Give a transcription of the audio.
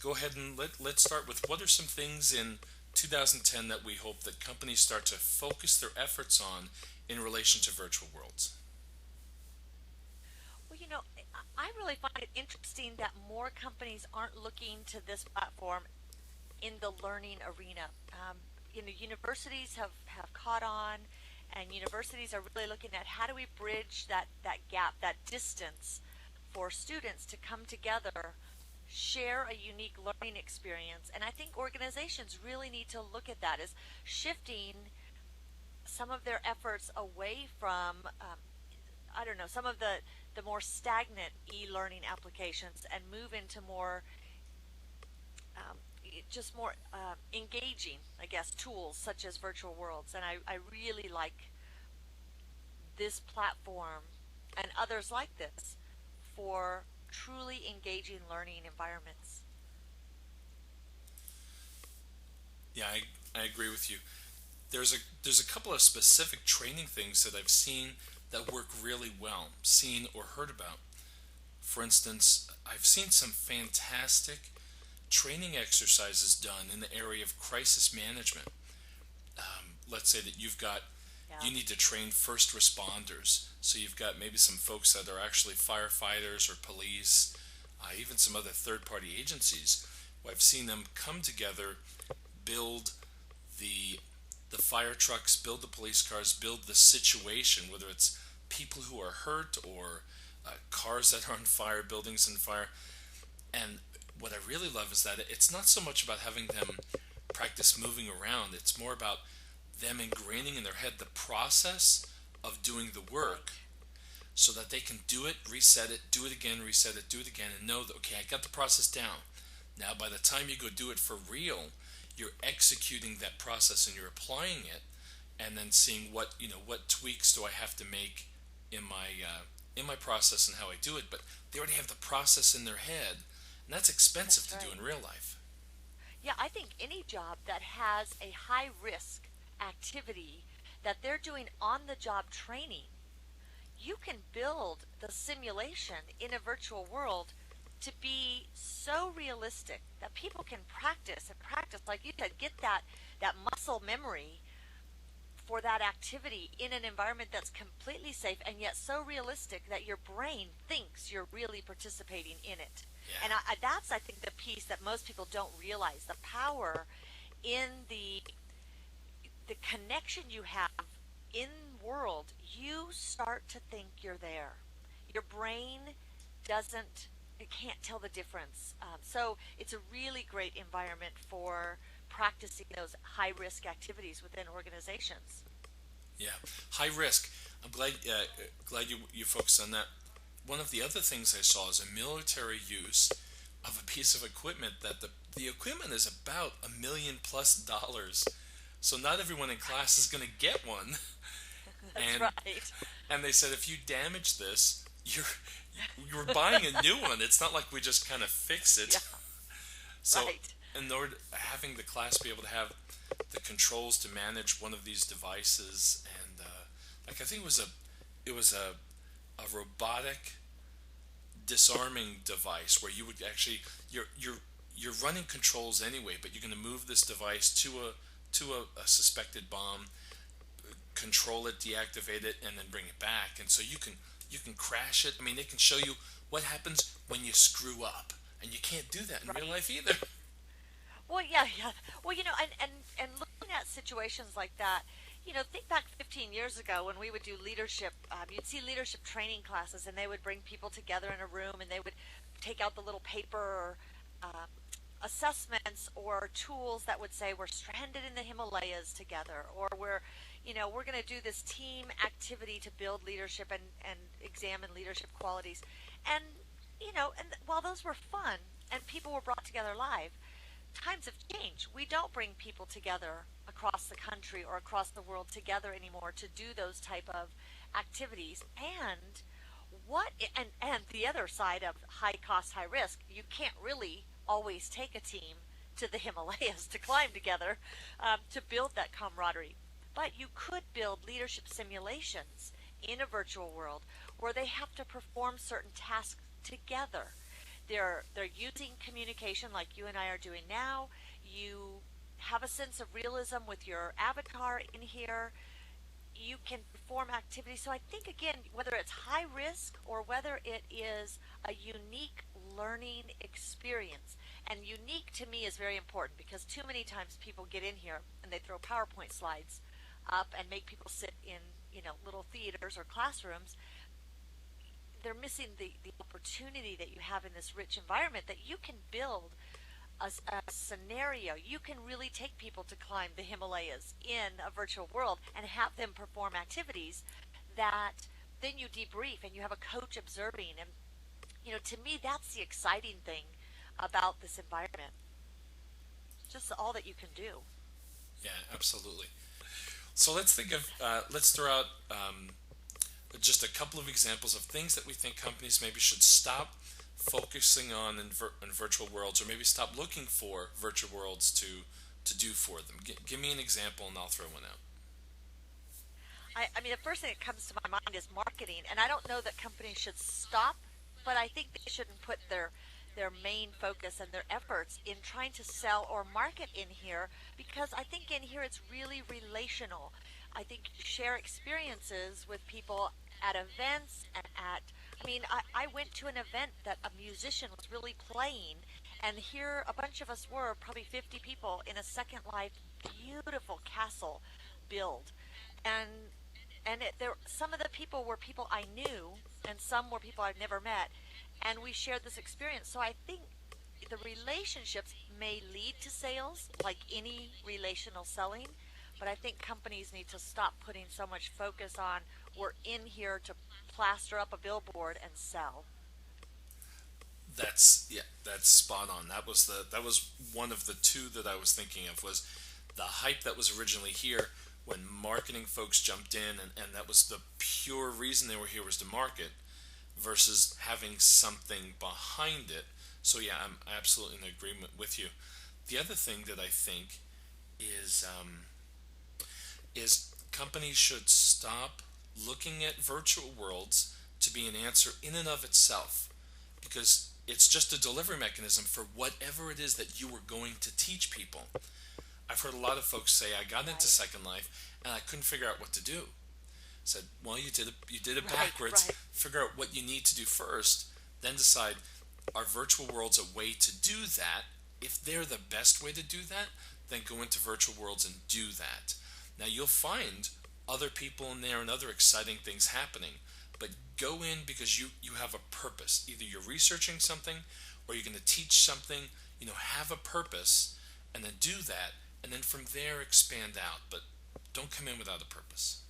go ahead and let's start with what are some things in 2010 that we hope that companies start to focus their efforts on in relation to virtual worlds. Well, I really find it interesting that more companies aren't looking to this platform in the learning arena. Universities have caught on, and universities are really looking at how do we bridge that gap, that distance for students to come together, share a unique learning experience. And I think organizations really need to look at that as shifting some of their efforts away from I don't know, some of the more stagnant e-learning applications and move into more um, just more engaging, I guess, tools such as virtual worlds. And I really like this platform and others like this for truly engaging learning environments. Yeah, I agree with you. There's a couple of specific training things that I've seen that work really well, seen or heard about. For instance, I've seen some fantastic training exercises done in the area of crisis management. Let's say that Yeah, you need to train first responders. So you've got maybe some folks that are actually firefighters or police, even some other third party agencies. I've seen them come together, build the the fire trucks, build the police cars, build the situation, whether it's people who are hurt or cars that are on fire, buildings on fire. And what I really love is that it's not so much about having them practice moving around, it's more about them ingraining in their head the process of doing the work right, so that they can do it, reset it, do it again, reset it, do it again, and know that, okay, I got the process down. Now, by the time you go do it for real, you're executing that process and you're applying it, and then seeing what tweaks do I have to make in my process and how I do it. But they already have the process in their head, and that's expensive that's to do right. in real life. Yeah, I think any job that has a high risk activity that they're doing on the job training, you can build the simulation in a virtual world to be so realistic that people can practice and practice, like you said, get that muscle memory for that activity in an environment that's completely safe and yet so realistic that your brain thinks you're really participating in it. And Yeah, that's, I think, the piece that most people don't realize, the power in the connection you have in world. You start to think you're there. Your brain doesn't, it can't tell the difference. So it's a really great environment for practicing those high risk activities within organizations. yeah. High risk. I'm glad you focused on that. One of the other things I saw is a military use of a piece of equipment that the equipment is about $1 million plus. So not everyone in class is going to get one. That's And right. and they said if you damage this, you're buying a new one. It's not like we just kind of fix it. Yeah, So right. in order having the class be able to have the controls to manage one of these devices, and like I think it was a robotic disarming device where you would actually you're running controls anyway, but you're going to move this device to a suspected bomb, control it, deactivate it, and then bring it back. And so you can crash it. I mean, they can show you what happens when you screw up, and you can't do that in real life Right. either. Well, yeah, yeah. Well, and looking at situations like that, think back 15 years ago when we would do leadership. You'd see leadership training classes, and they would bring people together in a room, and they would take out the little paper or assessments or tools that would say we're stranded in the Himalayas together, or we're going to do this team activity to build leadership and examine leadership qualities, and and while those were fun and people were brought together live, times have changed. We don't bring people together across the country or across the world together anymore to do those type of activities. And the other side of high cost, high risk, you can't really always take a team to the Himalayas to climb together to build that camaraderie. But you could build leadership simulations in a virtual world where they have to perform certain tasks together. They're using communication like you and I are doing now. You have a sense of realism with your avatar in here. You can perform activities. So I think again, whether it's high risk or whether it is a unique learning experience, and unique to me is very important because too many times people get in here and they throw PowerPoint slides up and make people sit in little theaters or classrooms. They're missing the opportunity that you have in this rich environment that you can build a scenario. You can really take people to climb the Himalayas in a virtual world and have them perform activities that then you debrief and you have a coach observing. And, to me, that's the exciting thing about this environment. Just all that you can do. Yeah, absolutely. So let's think of let's throw out just a couple of examples of things that we think companies maybe should stop focusing on in virtual worlds, or maybe stop looking for virtual worlds to do for them. Give me an example, and I'll throw one out. I mean, the first thing that comes to my mind is marketing, and I don't know that companies should stop, but I think they shouldn't put their main focus and their efforts in trying to sell or market in here because I think in here it's really relational. I think you share experiences with people at events and I mean, I went to an event that a musician was really playing, and here a bunch of us were, probably 50 people, in a Second Life beautiful castle build. And there, some of the people were people I knew, and some were people I've never met, and we shared this experience. So I think the relationships may lead to sales, like any relational selling, but I think companies need to stop putting so much focus on we're in here to plaster up a billboard and sell. That's spot on. That was one of the two that I was thinking of, was the hype that was originally here when marketing folks jumped in, and that was the pure reason they were here, was to market, versus having something behind it. So yeah, I'm absolutely in agreement with you. The other thing that I think is is companies should stop looking at virtual worlds to be an answer in and of itself, because it's just a delivery mechanism for whatever it is that you were going to teach people. I've heard a lot of folks say, I got into Right, Second Life and I couldn't figure out what to do. Said, well, you did it right, backwards. right. Figure out what you need to do first, then decide, are virtual worlds a way to do that? If they're the best way to do that, then go into virtual worlds and do that. Now you'll find other people in there and other exciting things happening, but go in because you have a purpose. Either you're researching something or you're going to teach something. Have a purpose, and then do that, and then from there expand out. But don't come in without a purpose.